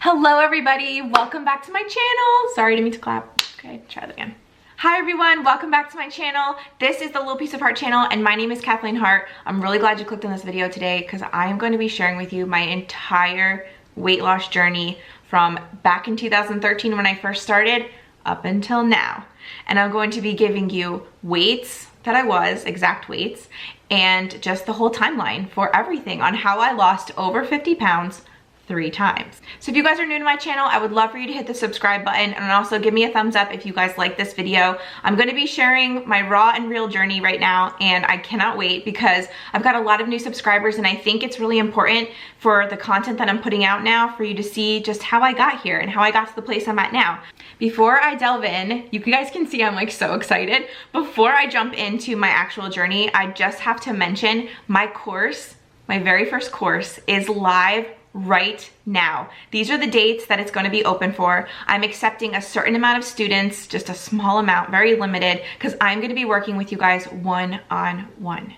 Hello everybody, welcome back to my channel. Sorry, didn't mean to clap. Okay, try that again. Hi everyone, welcome back to my channel. This is the Little Piece of Heart channel and my name is Kathleen Hart. I'm really glad you clicked on this video today because I am going to be sharing with you my entire weight loss journey from back in 2013 when I first started up until now. And I'm going to be giving you weights that I was, exact weights, and just the whole timeline for everything on how I lost over 50 pounds 3 times. So if you guys are new to my channel, I would love for you to hit the subscribe button and also give me a thumbs up if you guys like this video. I'm going to be sharing my raw and real journey right now, and I cannot wait because I've got a lot of new subscribers and I think it's really important for the content that I'm putting out now for you to see just how I got here and how I got to the place I'm at now. Before I delve in, you guys can see I'm like so excited. Before I jump into my actual journey, I just have to mention my course, my very first course is live right now. These are the dates that it's going to be open for. I'm accepting a certain amount of students, just a small amount, very limited, because I'm going to be working with you guys one-on-one.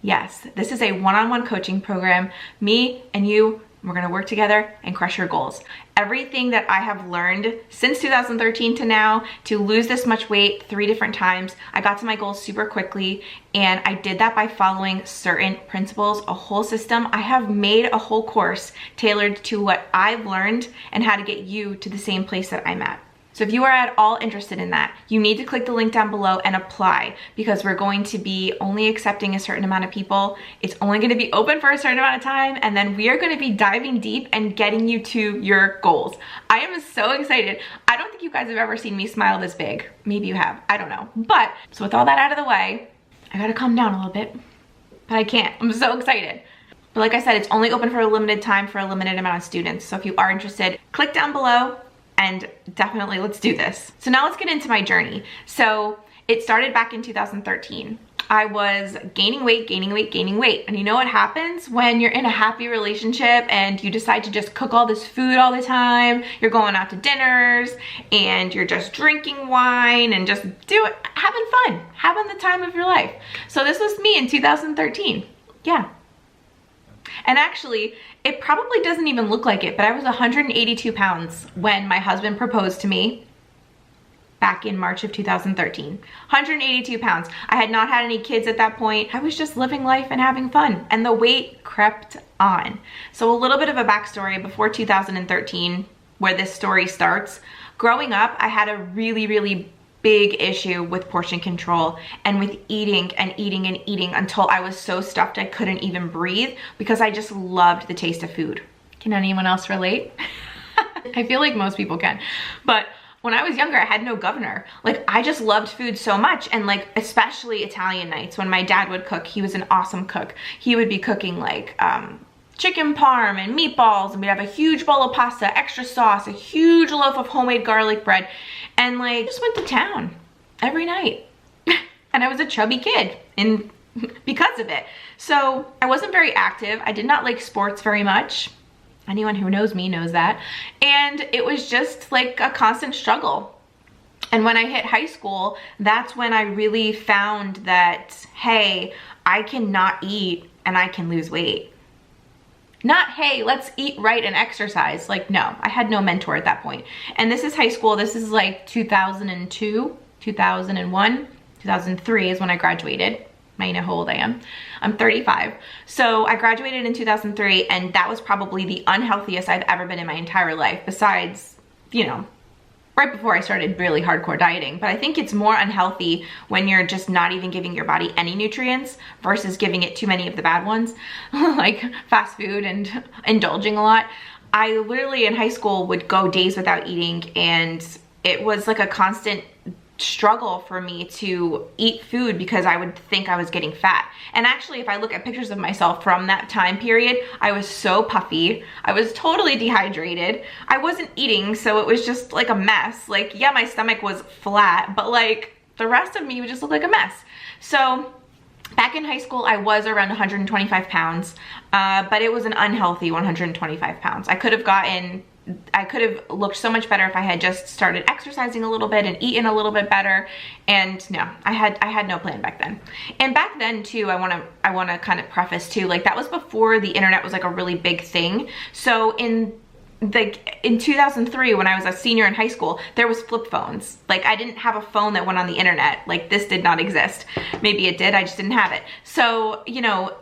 Yes, this is a one-on-one coaching program. Me and you, we're going to work together and crush your goals. Everything that I have learned since 2013 to now to lose this much weight 3 different times, I got to my goals super quickly, and I did that by following certain principles, a whole system. I have made a whole course tailored to what I've learned and how to get you to the same place that I'm at. So if you are at all interested in that, you need to click the link down below and apply, because we're going to be only accepting a certain amount of people. It's only going to be open for a certain amount of time, and then we are going to be diving deep and getting you to your goals. I am so excited. I don't think you guys have ever seen me smile this big. Maybe you have, I don't know. But so with all that out of the way, I gotta calm down a little bit, but I can't. I'm so excited. But like I said, it's only open for a limited time for a limited amount of students. So if you are interested, click down below and definitely let's do this. So now let's get into my journey. So it started back in 2013. I was gaining weight. And you know what happens when you're in a happy relationship and you decide to just cook all this food all the time? You're going out to dinners and you're just drinking wine and just having fun, having the time of your life. So this was me in 2013. Yeah. And actually, it probably doesn't even look like it, but I was 182 pounds when my husband proposed to me back in March of 2013. 182 pounds. I had not had any kids at that point. I was just living life and having fun, and the weight crept on. So a little bit of a backstory before 2013, where this story starts. Growing up, I had a really big issue with portion control and with eating until I was so stuffed I couldn't even breathe because I just loved the taste of food. Can anyone else relate? I feel like most people can. But when I was younger, I had no governor. Like, I just loved food so much, and like especially Italian nights when my dad would cook. He was an awesome cook. He would be cooking like chicken parm and meatballs, and we'd have a huge bowl of pasta, extra sauce, a huge loaf of homemade garlic bread, and like just went to town every night. And I was a chubby kid and because of it. So I wasn't very active. I did not like sports very much. Anyone who knows me knows that. And it was just like a constant struggle. And when I hit high school, that's when I really found that, hey, I can not eat and I can lose weight. Not, hey, let's eat right and exercise. Like, no, I had no mentor at that point. And this is high school. This is like 2002, 2001, 2003 is when I graduated. Now you know how old I am. I'm 35. So I graduated in 2003, and that was probably the unhealthiest I've ever been in my entire life, besides, you know, right before I started really hardcore dieting. But I think it's more unhealthy when you're just not even giving your body any nutrients versus giving it too many of the bad ones, like fast food and indulging a lot. I literally in high school would go days without eating, and it was like a constant struggle for me to eat food because I would think I was getting fat. And actually, if I look at pictures of myself from that time period, I was so puffy. I was totally dehydrated. I wasn't eating, so it was just like a mess. Like, yeah, my stomach was flat, but like the rest of me would just look like a mess. So back in high school, I was around 125 pounds, but it was an unhealthy 125 pounds. I could have looked so much better if I had just started exercising a little bit and eaten a little bit better. And no, I had no plan back then. And back then too, I wanna kind of preface too, like that was before the internet was like a really big thing. So in like in 2003 when I was a senior in high school, there was flip phones. Like I didn't have a phone that went on the internet. Like this did not exist. Maybe it did, I just didn't have it. So, you know,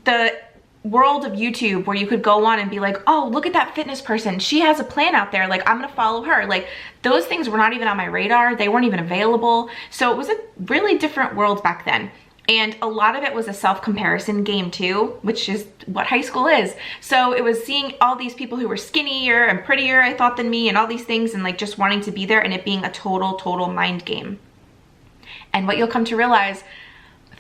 the world of YouTube where you could go on and be like, oh, look at that fitness person. She has a plan out there. Like I'm gonna follow her. Like those things were not even on my radar. They weren't even available. So it was a really different world back then. And a lot of it was a self-comparison game too, which is what high school is. So it was seeing all these people who were skinnier and prettier, I thought, than me and all these things, and like just wanting to be there, and it being a total mind game. And what you'll come to realize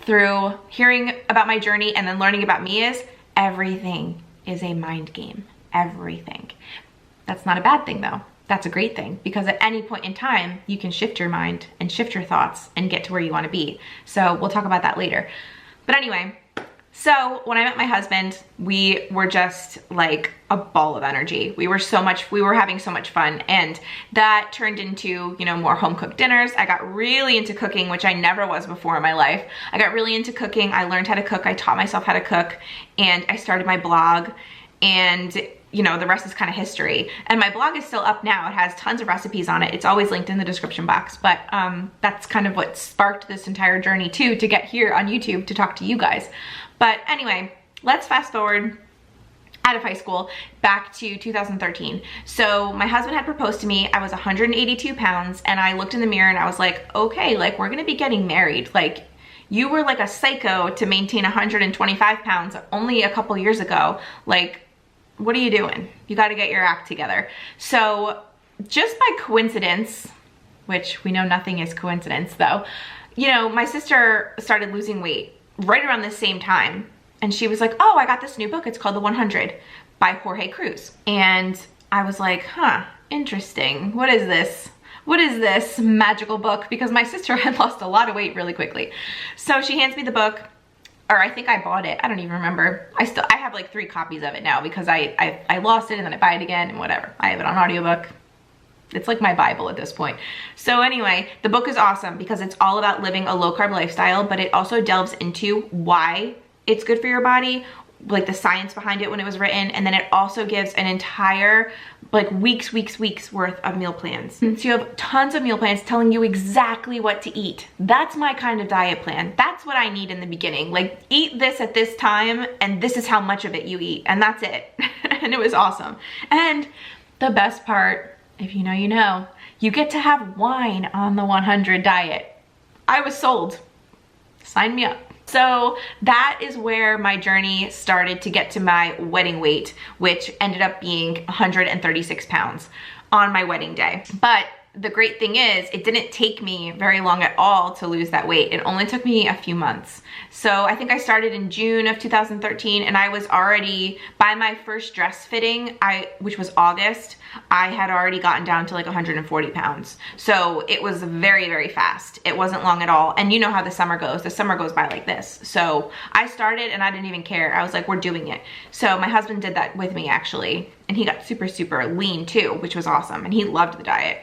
through hearing about my journey and then learning about me is everything is a mind game. Everything. That's not a bad thing though. That's a great thing, because at any point in time, you can shift your mind and shift your thoughts and get to where you want to be. So we'll talk about that later. But anyway, so when I met my husband, we were just like a ball of energy. We were having so much fun, and that turned into, you know, more home cooked dinners. I got really into cooking, which I never was before in my life. I got really into cooking. I learned how to cook. I taught myself how to cook, and I started my blog, and you know, the rest is kind of history. And my blog is still up now. It has tons of recipes on it. It's always linked in the description box, but that's kind of what sparked this entire journey too, to get here on YouTube to talk to you guys. But anyway, let's fast forward out of high school back to 2013. So my husband had proposed to me. I was 182 pounds, and I looked in the mirror and I was like, okay, like we're gonna be getting married. Like you were like a psycho to maintain 125 pounds only a couple years ago. Like, what are you doing? You got to get your act together. So just by coincidence, which we know nothing is coincidence though, you know, my sister started losing weight right around the same time. And she was like, oh, I got this new book. It's called The 100 by Jorge Cruz. And I was like, huh, interesting. What is this? What is this magical book? Because my sister had lost a lot of weight really quickly. So she hands me the book. Or I think I bought it. I don't even remember. I have like 3 copies of it now, because I lost it and then I buy it again and whatever. I have it on audiobook. It's like my Bible at this point. So anyway, the book is awesome because it's all about living a low carb lifestyle, but it also delves into why it's good for your body, like the science behind it when it was written, and then it also gives an entire like weeks worth of meal plans. So you have tons of meal plans telling you exactly what to eat. That's my kind of diet plan. That's what I need in the beginning. Like, eat this at this time and this is how much of it you eat, and that's it. And it was awesome. And the best part, if you know, you know, you get to have wine on the 100 diet. I was sold. Sign me up. So that is where my journey started to get to my wedding weight, which ended up being 136 pounds on my wedding day. But the great thing is, it didn't take me very long at all to lose that weight. It only took me a few months. So I think I started in June of 2013, and I was already, by my first dress fitting, which was August, I had already gotten down to like 140 pounds. So it was very fast. It wasn't long at all. And you know how the summer goes. The summer goes by like this. So I started and I didn't even care. I was like, we're doing it. So my husband did that with me actually. And he got super lean too, which was awesome. And he loved the diet.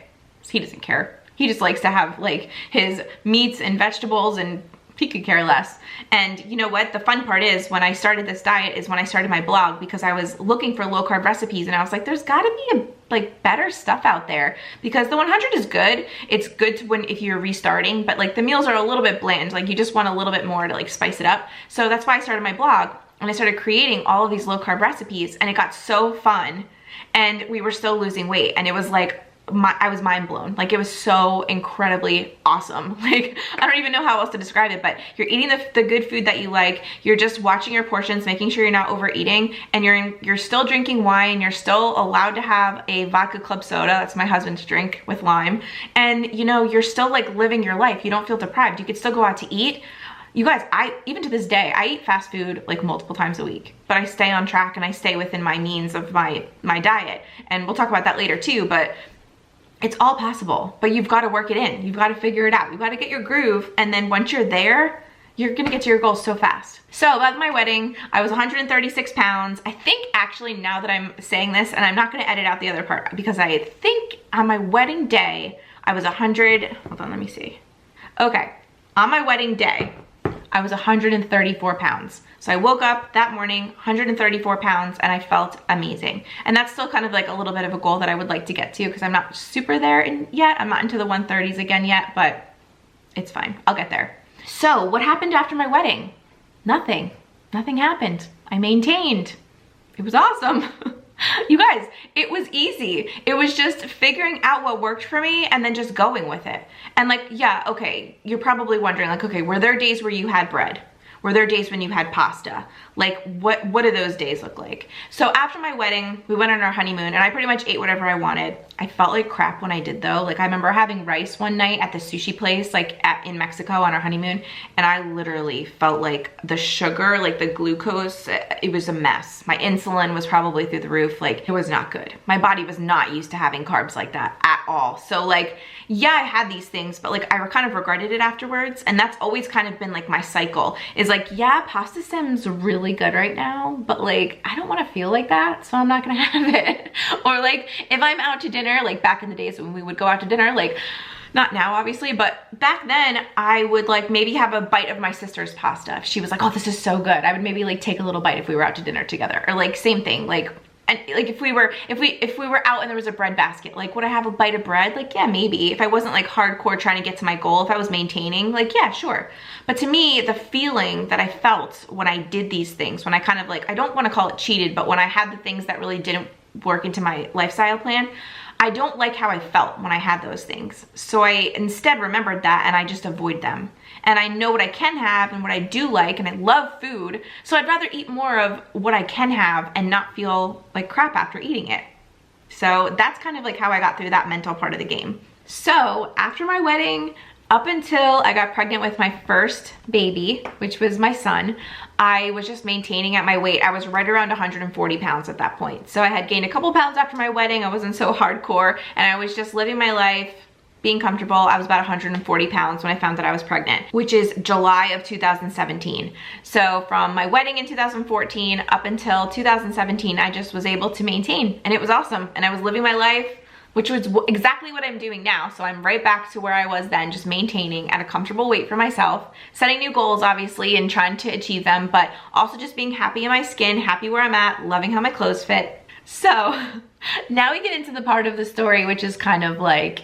He doesn't care. He just likes to have like his meats and vegetables, and he could care less. And you know what? The fun part is, when I started this diet is when I started my blog, because I was looking for low carb recipes, and I was like, there's gotta be like better stuff out there, because the 100 is good. It's good to if you're restarting, but like the meals are a little bit bland. Like you just want a little bit more to like spice it up. So that's why I started my blog, and I started creating all of these low carb recipes, and it got so fun, and we were still losing weight, and it was like, I was mind blown. Like, it was so incredibly awesome. Like, I don't even know how else to describe it, but you're eating the good food that you like. You're just watching your portions, making sure you're not overeating, and you're still drinking wine. You're still allowed to have a vodka club soda. That's my husband's drink with lime. And you know, you're still like living your life. You don't feel deprived. You could still go out to eat. You guys, even to this day, I eat fast food like multiple times a week, but I stay on track and I stay within my means of my diet. And we'll talk about that later too, but it's all possible, but you've got to work it in. You've got to figure it out. You've got to get your groove. And then once you're there, you're going to get to your goals so fast. So about my wedding, I was 136 pounds. I think actually, now that I'm saying this, and I'm not going to edit out the other part, because I think on my wedding day, I was 100. Hold on, let me see. Okay. On my wedding day, I was 134 pounds. So I woke up that morning, 134 pounds, and I felt amazing. And that's still kind of like a little bit of a goal that I would like to get to, because I'm not super there yet. I'm not into the 130s again yet, but it's fine. I'll get there. So what happened after my wedding? Nothing. Nothing happened. I maintained. It was awesome. You guys, it was easy. It was just figuring out what worked for me and then just going with it. And like, yeah, okay, you're probably wondering like, okay, were there days where you had bread? Were there days when you had pasta? Like, what do those days look like? So after my wedding, we went on our honeymoon and I pretty much ate whatever I wanted. I felt like crap when I did though. Like I remember having rice one night at the sushi place, like in Mexico on our honeymoon. And I literally felt like the sugar, like the glucose, it was a mess. My insulin was probably through the roof. Like it was not good. My body was not used to having carbs like that at all. So like, yeah, I had these things, but like I kind of regretted it afterwards. And that's always kind of been like my cycle is like, yeah, pasta sounds really good right now, but like, I don't want to feel like that. So I'm not going to have it. Or like, if I'm out to dinner, like back in the days when we would go out to dinner, like not now obviously, but back then I would like maybe have a bite of my sister's pasta. If she was like, oh, this is so good, I would maybe like take a little bite if we were out to dinner together. Or like same thing, like, and like if we were out and there was a bread basket, like would I have a bite of bread? Like, yeah, maybe. If I wasn't like hardcore trying to get to my goal, if I was maintaining, like, yeah, sure. But to me, the feeling that I felt when I did these things, when I kind of like, I don't want to call it cheated, but when I had the things that really didn't work into my lifestyle plan, I don't like how I felt when I had those things. So I instead remembered that and I just avoid them. And I know what I can have and what I do like, and I love food. So I'd rather eat more of what I can have and not feel like crap after eating it. So that's kind of like how I got through that mental part of the game. So after my wedding, up until I got pregnant with my first baby, which was my son, I was just maintaining at my weight. I was right around 140 pounds at that point. So I had gained a couple pounds after my wedding. I wasn't so hardcore and I was just living my life, being comfortable. I was about 140 pounds when I found that I was pregnant, which is July of 2017. So from my wedding in 2014 up until 2017, I just was able to maintain and it was awesome. And I was living my life, which was exactly what I'm doing now. So I'm right back to where I was then, just maintaining at a comfortable weight for myself, setting new goals obviously and trying to achieve them, but also just being happy in my skin, happy where I'm at, loving how my clothes fit. So now we get into the part of the story, which is kind of like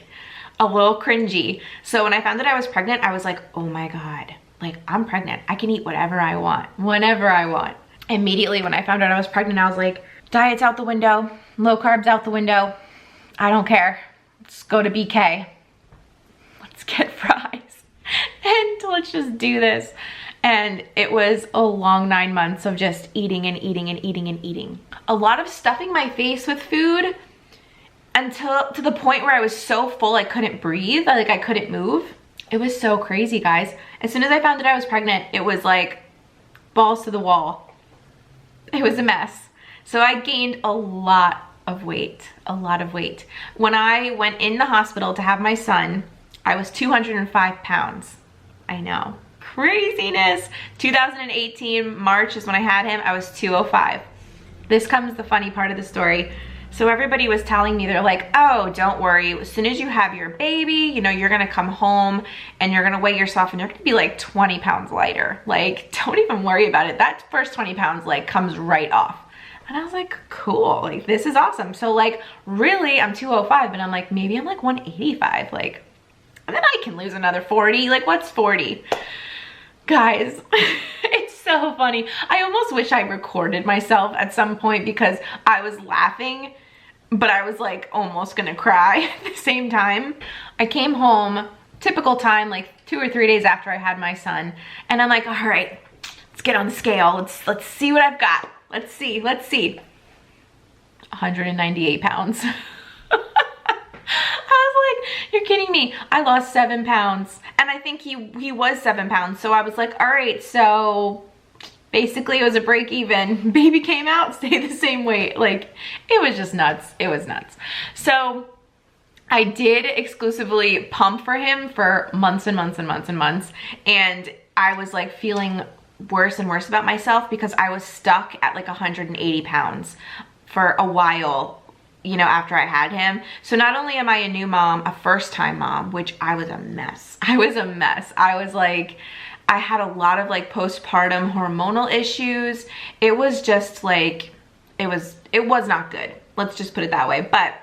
a little cringy. So when I found that I was pregnant, I was like, oh my God, like I'm pregnant. I can eat whatever I want, whenever I want. Immediately when I found out I was pregnant, I was like, diet's out the window, low carbs out the window. I don't care. Let's go to BK. Let's get fries. And let's just do this. And it was a long 9 months of just eating and eating and eating and eating. A lot of stuffing my face with food until to the point where I was so full I couldn't breathe, like I couldn't move. It was so crazy, guys. As soon as I found that I was pregnant, it was like balls to the wall. It was a mess. So I gained a lot of weight, a lot of weight. When I went in the hospital to have my son, I was 205 pounds. I know, craziness. 2018, March is when I had him, I was 205. This comes the funny part of the story. So everybody was telling me, they're like, oh, don't worry. As soon as you have your baby, you know, you're gonna come home and you're gonna weigh yourself and you're gonna be like 20 pounds lighter. Like, don't even worry about it. That first 20 pounds like comes right off. And I was like, cool, like this is awesome. So like really I'm 205 and I'm like, maybe I'm like 185, like, and then I can lose another 40. Like what's 40? Guys, it's so funny. I almost wish I recorded myself at some point because I was laughing, but I was like almost gonna cry at the same time. I came home, typical time, like 2 or 3 days after I had my son. And I'm like, all right, let's get on the scale. Let's see what I've got. Let's see. 198 pounds. I was like, you're kidding me. I lost 7 pounds. And I think he was 7 pounds. So I was like, all right, so basically it was a break even. Baby came out, stayed the same weight. Like, it was just nuts. It was nuts. So I did exclusively pump for him for months and months and months and months. And I was like feeling worse and worse about myself because I was stuck at like 180 pounds for a while, you know, after I had him. So not only am I a new mom, a first time mom, which I was a mess. I was a mess. I was like, I had a lot of like postpartum hormonal issues. It was just like, it was not good. Let's just put it that way. But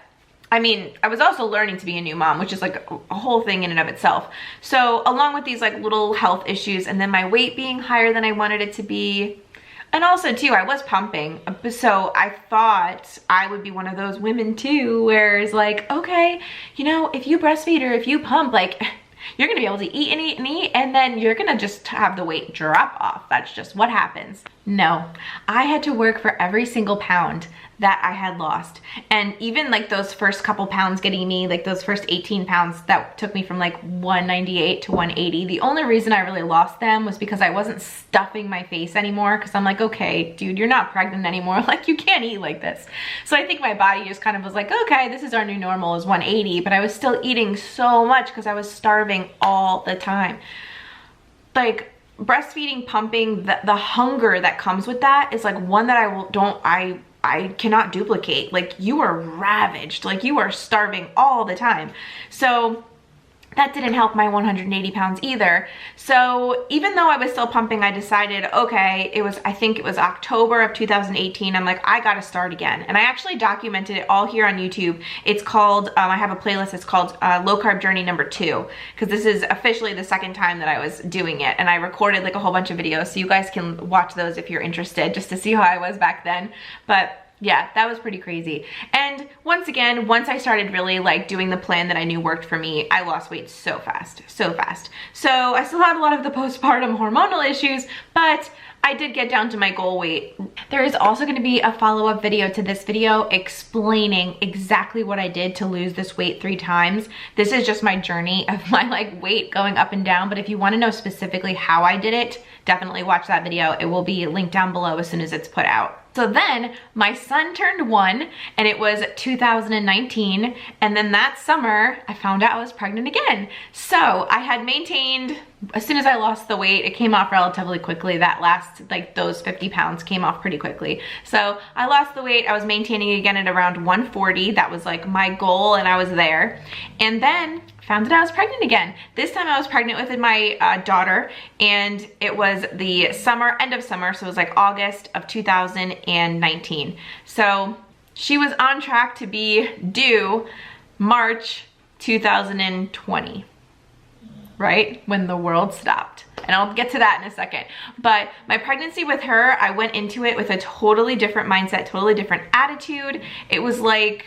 I mean, I was also learning to be a new mom, which is like a whole thing in and of itself. So along with these like little health issues, and then my weight being higher than I wanted it to be, and also too, I was pumping. So I thought I would be one of those women too, where it's like, okay, you know, if you breastfeed or if you pump, like, you're gonna be able to eat and eat and eat, and then you're gonna just have the weight drop off. That's just what happens. No, I had to work for every single pound that I had lost. And even like those first couple pounds getting me, like those first 18 pounds that took me from like 198 to 180, the only reason I really lost them was because I wasn't stuffing my face anymore, because I'm like, okay, dude, you're not pregnant anymore. Like, you can't eat like this. So I think my body just kind of was like, okay, this is our new normal, is 180, but I was still eating so much because I was starving all the time. Like, breastfeeding, pumping, the hunger that comes with that is like one that I cannot duplicate. Like, you are ravaged, like you are starving all the time. So that didn't help my 180 pounds either. So even though I was still pumping, I decided, okay, I think it was October of 2018. I'm like, I gotta start again. And I actually documented it all here on YouTube. It's called, I have a playlist, it's called Low Carb Journey number 2, because this is officially the second time that I was doing it. And I recorded like a whole bunch of videos, so you guys can watch those if you're interested, just to see how I was back then. But yeah, that was pretty crazy. And once again, once I started really like doing the plan that I knew worked for me, I lost weight so fast, so fast. So I still had a lot of the postpartum hormonal issues, but I did get down to my goal weight. There is also going to be a follow-up video to this video explaining exactly what I did to lose this weight 3 times. This is just my journey of my like weight going up and down, but if you want to know specifically how I did it, definitely watch that video. It will be linked down below as soon as it's put out. So then my son turned 1 and it was 2019. And then that summer I found out I was pregnant again. So I had maintained, as soon as I lost the weight, it came off relatively quickly. That last, like those 50 pounds came off pretty quickly. So I lost the weight, I was maintaining again at around 140. That was like my goal and I was there. And then found out I was pregnant again. This time I was pregnant with my daughter, and it was the summer, end of summer, so it was like August of 2019. So she was on track to be due March 2020, right? When the world stopped. And I'll get to that in a second. But my pregnancy with her, I went into it with a totally different mindset, totally different attitude. It was like,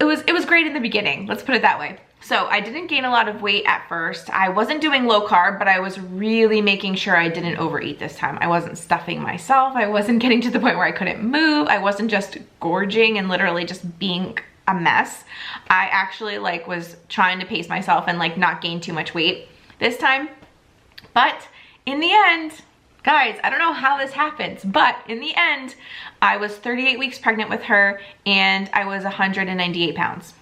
it was great in the beginning, let's put it that way. So I didn't gain a lot of weight at first. I wasn't doing low carb, but I was really making sure I didn't overeat this time. I wasn't stuffing myself. I wasn't getting to the point where I couldn't move. I wasn't just gorging and literally just being a mess. I actually like was trying to pace myself and like not gain too much weight this time. But in the end, guys, I don't know how this happens, but in the end, I was 38 weeks pregnant with her and I was 198 pounds.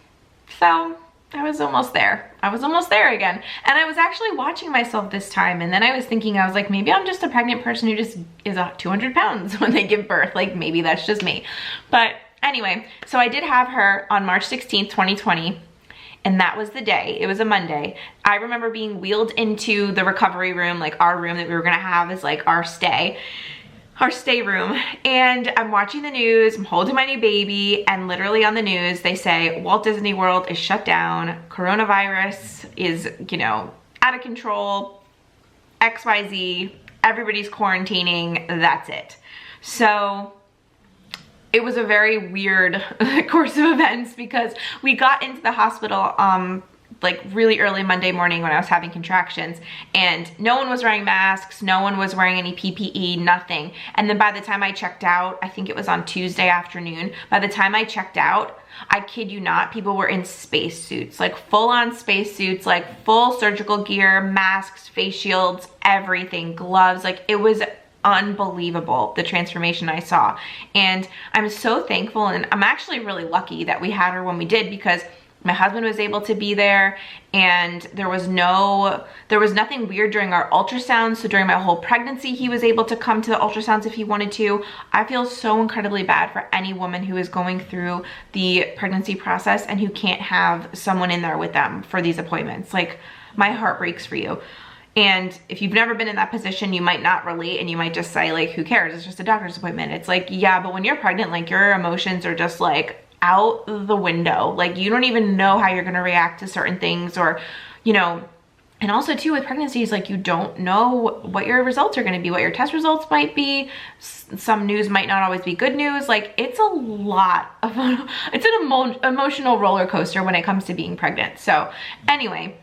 So I was almost there. I was almost there again. And I was actually watching myself this time, and then I was thinking, I was like, maybe I'm just a pregnant person who just is 200 pounds when they give birth. Like, maybe that's just me. But anyway, so I did have her on March 16th, 2020. And that was the day. It was a Monday. I remember being wheeled into the recovery room, like our room that we were gonna have as like our stay room, and I'm watching the news, I'm holding my new baby, and literally on the news they say Walt Disney World is shut down, coronavirus is, you know, out of control, XYZ, everybody's quarantining, that's it. So it was a very weird course of events, because we got into the hospital like really early Monday morning when I was having contractions, and no one was wearing masks, no one was wearing any PPE, nothing. And then by the time I checked out, I think it was on Tuesday afternoon, by the time I checked out, I kid you not, people were in space suits, like full on space suits, like full surgical gear, masks, face shields, everything, gloves, like it was unbelievable, the transformation I saw. And I'm so thankful, and I'm actually really lucky that we had her when we did, because my husband was able to be there, and there was nothing weird during our ultrasounds. So during my whole pregnancy, he was able to come to the ultrasounds if he wanted to. I feel so incredibly bad for any woman who is going through the pregnancy process and who can't have someone in there with them for these appointments. Like, my heart breaks for you. And if you've never been in that position, you might not relate and you might just say like, who cares? It's just a doctor's appointment. It's like, yeah, but when you're pregnant, like your emotions are just like out the window. Like you don't even know how you're going to react to certain things, or, you know, and also too with pregnancies, like you don't know what your results are going to be, what your test results might be. Some news might not always be good news. Like it's a lot of, it's an emotional roller coaster when it comes to being pregnant. So anyway,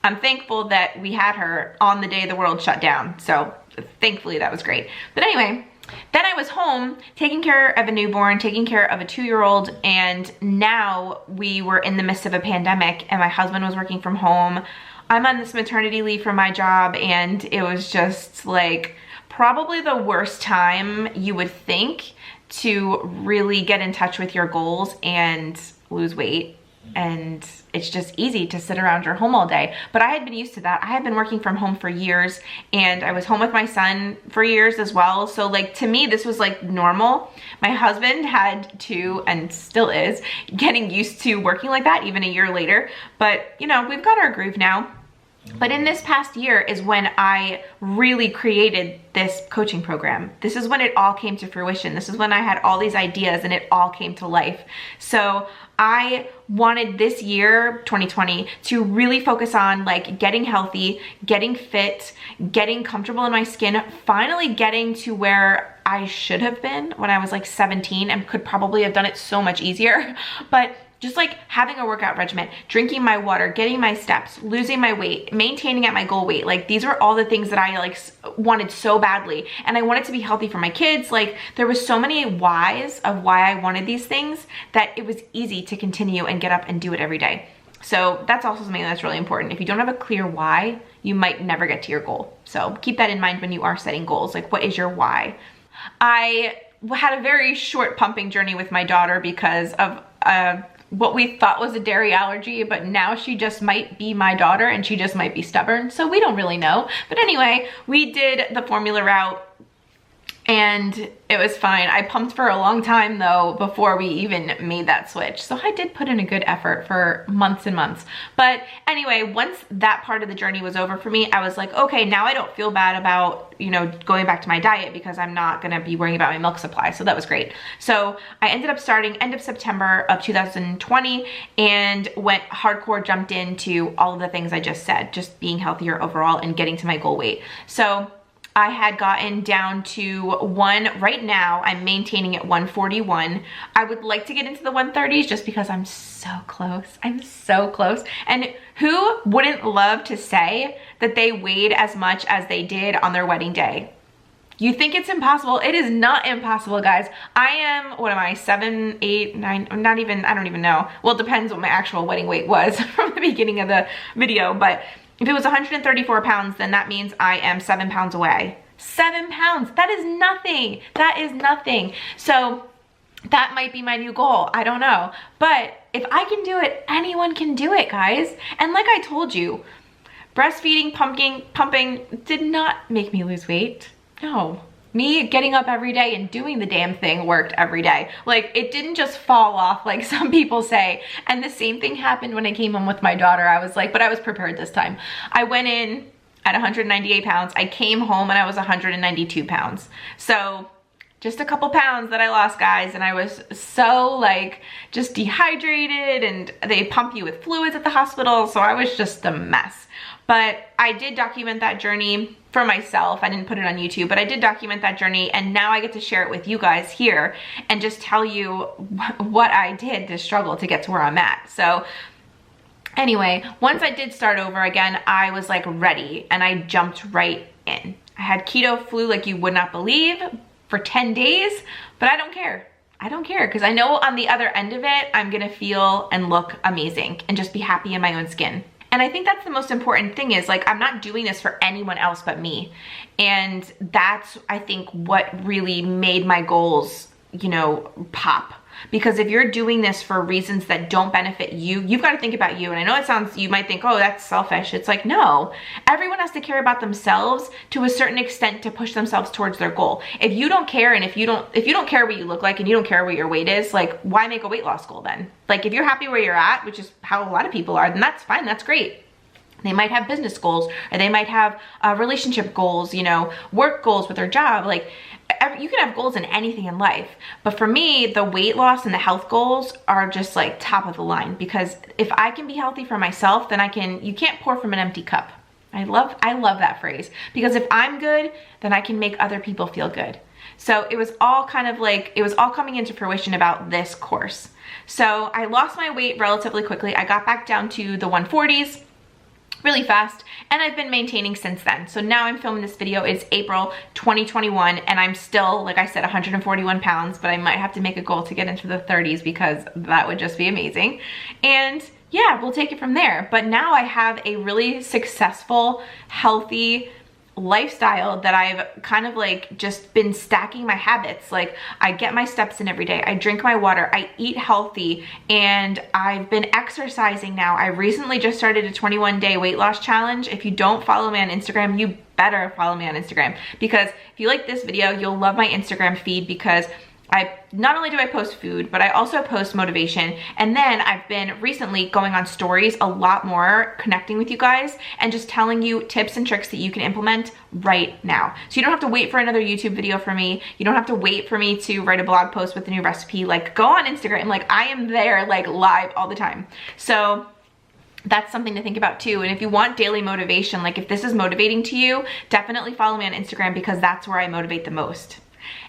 I'm thankful that we had her on the day the world shut down. So thankfully that was great. But anyway, then I was home taking care of a newborn, taking care of a 2-year-old, and now we were in the midst of a pandemic and my husband was working from home. I'm on this maternity leave from my job, and it was just like probably the worst time you would think to really get in touch with your goals and lose weight. And it's just easy to sit around your home all day. But I had been used to that. I had been working from home for years, and I was home with my son for years as well. So like to me, this was like normal. My husband had to, and still is, getting used to working like that even a year later. But you know, we've got our groove now. But in this past year is when I really created this coaching program. This is when it all came to fruition. This is when I had all these ideas and it all came to life. So I wanted this year, 2020, to really focus on like getting healthy, getting fit, getting comfortable in my skin, finally getting to where I should have been when I was like 17 and could probably have done it so much easier. But just like having a workout regimen, drinking my water, getting my steps, losing my weight, maintaining at my goal weight. Like these were all the things that I like wanted so badly. And I wanted to be healthy for my kids. Like there was so many whys of why I wanted these things that it was easy to continue and get up and do it every day. So that's also something that's really important. If you don't have a clear why, you might never get to your goal. So keep that in mind when you are setting goals. Like what is your why? I had a very short pumping journey with my daughter because of what we thought was a dairy allergy, but now she just might be my daughter and she just might be stubborn. So we don't really know. But anyway, we did the formula route and it was fine. I pumped for a long time though before we even made that switch. So I did put in a good effort for months and months. But anyway, once that part of the journey was over for me, I was like, okay, now I don't feel bad about, you know, going back to my diet because I'm not gonna be worrying about my milk supply. So that was great. So I ended up starting end of September of 2020 and went hardcore, jumped into all of the things I just said, just being healthier overall and getting to my goal weight. So I had gotten down to right now I'm maintaining at 141. I would like to get into the 130s just because I'm so close. I'm so close. And who wouldn't love to say that they weighed as much as they did on their wedding day? You think it's impossible? It is not impossible, guys. I am, what am I, 7, 8, 9, not even, I don't even know. Well, it depends what my actual wedding weight was from the beginning of the video, but if it was 134 pounds, then that means I am 7 pounds away. 7 pounds, that is nothing. That is nothing. So that might be my new goal, I don't know. But if I can do it, anyone can do it, guys. And like I told you, breastfeeding, pumping did not make me lose weight. No. Me getting up every day and doing the damn thing worked every day. Like it didn't just fall off like some people say. And the same thing happened when I came home with my daughter. I was like, but I was prepared this time. I went in at 198 pounds. I came home and I was 192 pounds. So just a couple pounds that I lost, guys. And I was so like just dehydrated and they pump you with fluids at the hospital. So I was just a mess. But I did document that journey for myself. I didn't put it on YouTube, but I did document that journey, and now I get to share it with you guys here and just tell you what I did to struggle to get to where I'm at. So anyway, once I did start over again, I was like ready and I jumped right in. I had keto flu like you would not believe for 10 days, but I don't care. I don't care because I know on the other end of it, I'm gonna feel and look amazing and just be happy in my own skin. And I think that's the most important thing is like, I'm not doing this for anyone else but me. And that's, I think, what really made my goals, you know, pop. Because if you're doing this for reasons that don't benefit you, you've got to think about you. And I know it sounds, you might think, oh, that's selfish. It's like, no, everyone has to care about themselves to a certain extent to push themselves towards their goal. If you don't care, and if you don't care what you look like and you don't care what your weight is, like why make a weight loss goal then? Like if you're happy where you're at, which is how a lot of people are, then that's fine, that's great. They might have business goals, or they might have relationship goals, you know, work goals with their job. Like, you can have goals in anything in life. But for me, the weight loss and the health goals are just like top of the line, because if I can be healthy for myself, then you can't pour from an empty cup. I love that phrase, because if I'm good, then I can make other people feel good. So it was all kind of like, it was all coming into fruition about this course. So I lost my weight relatively quickly. I got back down to the 140s really fast, and I've been maintaining since then. So now I'm filming this video, it's April 2021, and I'm still, like I said, 141 pounds, but I might have to make a goal to get into the 30s, because that would just be amazing. And yeah, we'll take it from there. But now I have a really successful, healthy lifestyle that I've kind of like just been stacking my habits. Like, I get my steps in every day, I drink my water, I eat healthy, and I've been exercising now. I recently just started a 21-day weight loss challenge. If you don't follow me on Instagram, you better follow me on Instagram, because if you like this video, you'll love my Instagram feed, because not only do I post food, but I also post motivation. And then I've been recently going on stories a lot more, connecting with you guys and just telling you tips and tricks that you can implement right now. So you don't have to wait for another YouTube video from me. You don't have to wait for me to write a blog post with a new recipe. Like, go on Instagram. Like, I am there, like, live all the time. So that's something to think about too. And if you want daily motivation, like if this is motivating to you, definitely follow me on Instagram, because that's where I motivate the most.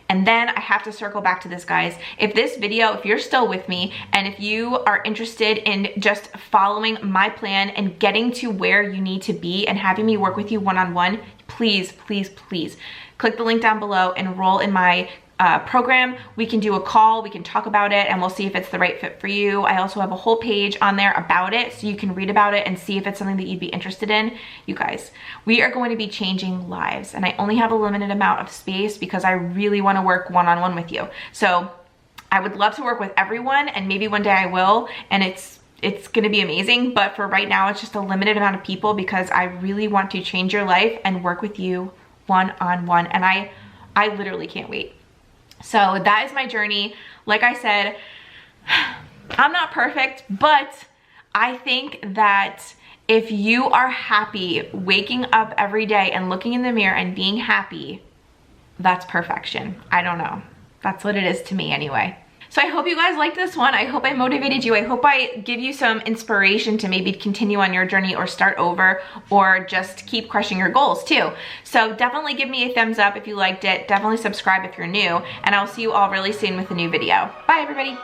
And then I have to circle back to this, guys. If this video, if you're still with me, and if you are interested in just following my plan and getting to where you need to be and having me work with you one-on-one, please, please, please click the link down below, enroll in my program. We can do a call, we can talk about it, and we'll see if it's the right fit for you. I also have a whole page on there about it, so you can read about it and see if it's something that you'd be interested in. You guys, we are going to be changing lives, and I only have a limited amount of space because I really want to work one-on-one with you. So I would love to work with everyone, and maybe one day I will, and it's gonna be amazing, but for right now, it's just a limited amount of people, because I really want to change your life and work with you one-on-one, and I literally can't wait. So that is my journey. Like I said, I'm not perfect, but I think that if you are happy waking up every day and looking in the mirror and being happy, that's perfection. I don't know. That's what it is to me anyway. So I hope you guys liked this one. I hope I motivated you. I hope I give you some inspiration to maybe continue on your journey or start over, or just keep crushing your goals too. So definitely give me a thumbs up if you liked it. Definitely subscribe if you're new, and I'll see you all really soon with a new video. Bye everybody.